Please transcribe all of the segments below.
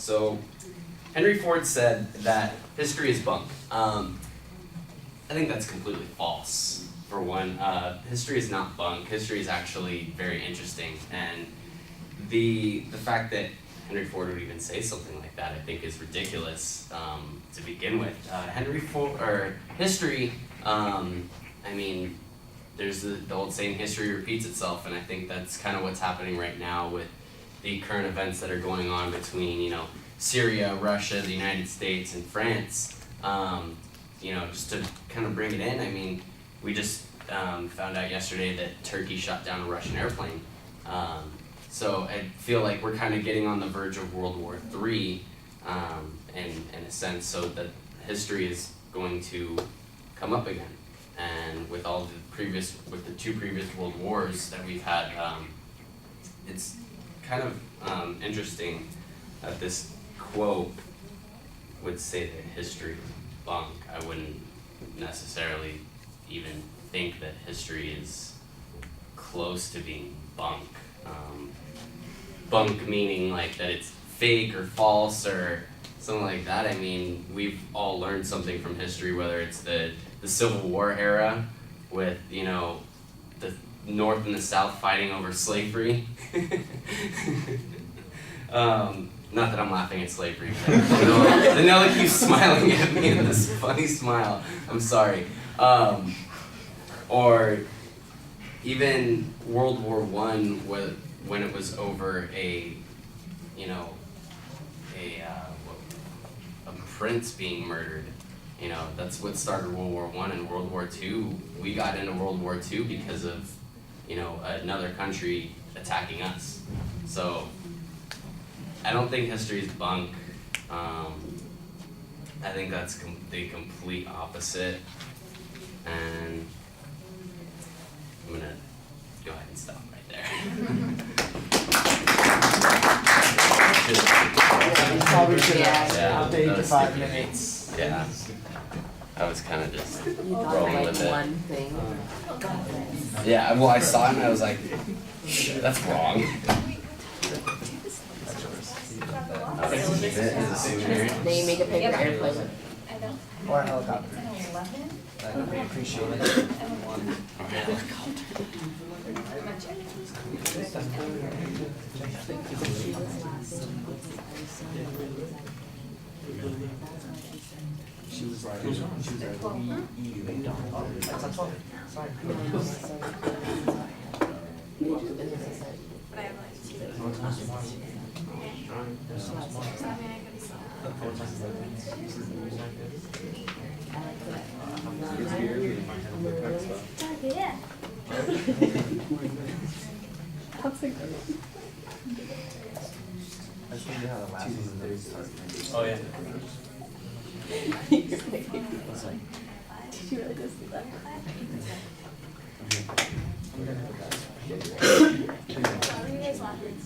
So Henry Ford said that history is bunk. I think that's completely false. For one, history is not bunk. History is actually very interesting, and the fact that Henry Ford would even say something like that, I think, is ridiculous to begin with. History. I mean, there's the old saying, history repeats itself, and I think that's kind of what's happening right now with the current events that are going on between, you know, Syria, Russia, the United States, and France. You know, just to kind of bring it in, I mean, we just found out yesterday that Turkey shot down a Russian airplane. So I feel like we're kind of getting on the verge of World War III, in a sense, so that history is going to come up again. And with all with the two previous world wars that we've had, it's kind of interesting that this quote would say that history is bunk. I wouldn't necessarily even think that history is close to being bunk. Bunk meaning like that it's fake or false or something like that. I mean, we've all learned something from history, whether it's the Civil War era with, you know, the North and the South fighting over slavery. Not that I'm laughing at slavery. Danella keeps smiling at me with this funny smile. I'm sorry. Or even World War I, when it was over a prince being murdered. You know, that's what started World War I. And World War II, we got into World War II because of, you know, another country attacking us. So I don't think history is bunk. I think that's the complete opposite. And I'm gonna go ahead and stop right there. Probably should have updated to 5 minutes. Yeah. I was kind of just You thought rolling like with it. one thing. Yeah, well, I saw it and I was like, that's wrong. I'll keep it as a souvenir. Then you make a paper airplane. Or a helicopter. I would appreciate it. She was like, E Impromptu. That's 12. Sorry. Yeah. I just wonder how the last one started. Oh, yeah. Did you really just do that? How are you guys laughing?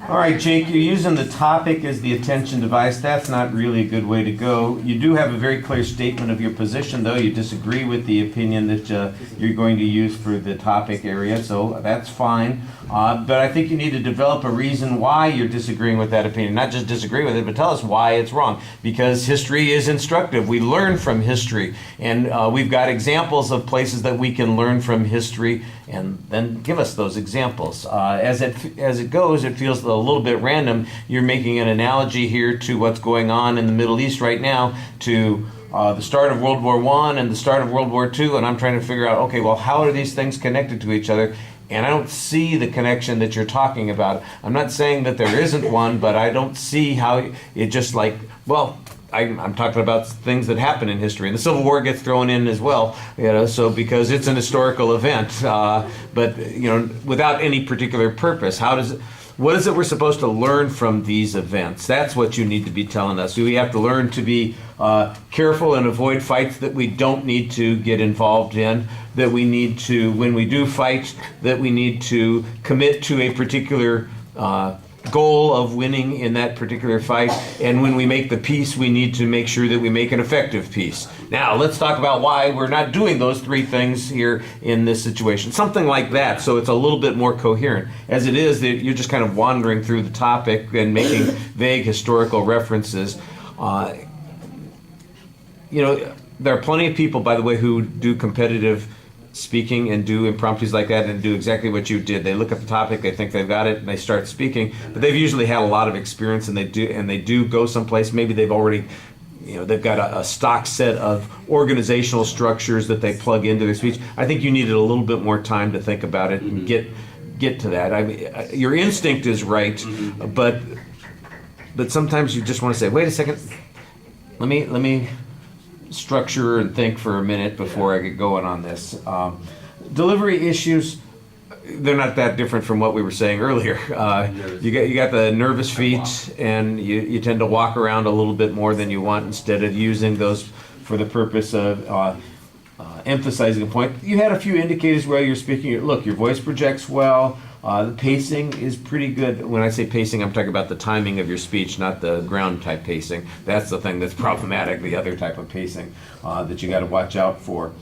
All right, Jake, you're using the topic as the attention device. That's not really a good way to go. You do have a very clear statement of your position, though. You disagree with the opinion that you're going to use for the topic area, so that's fine. But I think you need to develop a reason why you're disagreeing with that opinion. Not just disagree with it, but tell us why it's wrong. Because history is instructive. We learn from history. And we've got examples of places that we can learn from history, and then give us those examples. As it goes, it feels a little bit random. You're making an analogy here to what's going on in the Middle East right now, to the start of World War I and the start of World War II, and I'm trying to figure out, okay, well, how are these things connected to each other? And I don't see the connection that you're talking about. I'm not saying that there isn't one, but I don't see how it just like, well, I'm talking about things that happen in history, and the Civil War gets thrown in as well, you know, so because it's an historical event, but you know, without any particular purpose. What is it we're supposed to learn from these events? That's what you need to be telling us. Do we have to learn to be careful and avoid fights that we don't need to get involved in? That we need to, when we do fight, that we need to commit to a particular goal of winning in that particular fight, and when we make the peace, we need to make sure that we make an effective peace. Now, let's talk about why we're not doing those three things here in this situation. Something like that, so it's a little bit more coherent. As it is, that you're just kind of wandering through the topic and making vague historical references. There are plenty of people, by the way, who do competitive speaking and do impromptus like that and do exactly what you did. They look at the topic, they think they've got it, and they start speaking. But they've usually had a lot of experience, and they do go someplace. Maybe they've already, they've got a stock set of organizational structures that they plug into their speech. I think you needed a little bit more time to think about it and get to that. I mean, your instinct is right, but sometimes you just want to say, wait a second, let me structure and think for a minute before I get going on this. Delivery issues, they're not that different from what we were saying earlier. You got the nervous feet, and you tend to walk around a little bit more than you want instead of using those for the purpose of emphasizing a point. You had a few indicators while you're speaking. Look, your voice projects well. The pacing is pretty good. When I say pacing, I'm talking about the timing of your speech, not the ground type pacing. That's the thing that's problematic, the other type of pacing that you got to watch out for.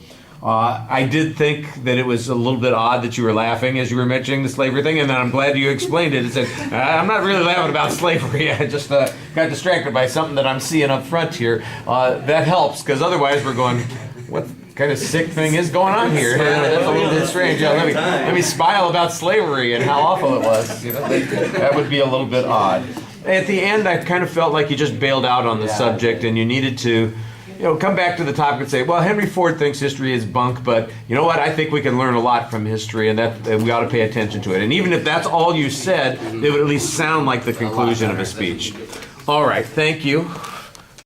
I did think that it was a little bit odd that you were laughing as you were mentioning the slavery thing, and then I'm glad you explained it and said, I'm not really laughing about slavery. I just got distracted by something that I'm seeing up front here. That helps, because otherwise we're going, what kind of sick thing is going on here? That's a little bit strange. Yeah, let me smile about slavery and how awful it was. That would be a little bit odd. At the end, I kind of felt like you just bailed out on the subject, and you needed to come back to the topic and say, well, Henry Ford thinks history is bunk, but you know what? I think we can learn a lot from history, and that we ought to pay attention to it. And even if that's all you said, it would at least sound like the conclusion of a speech. All right, thank you.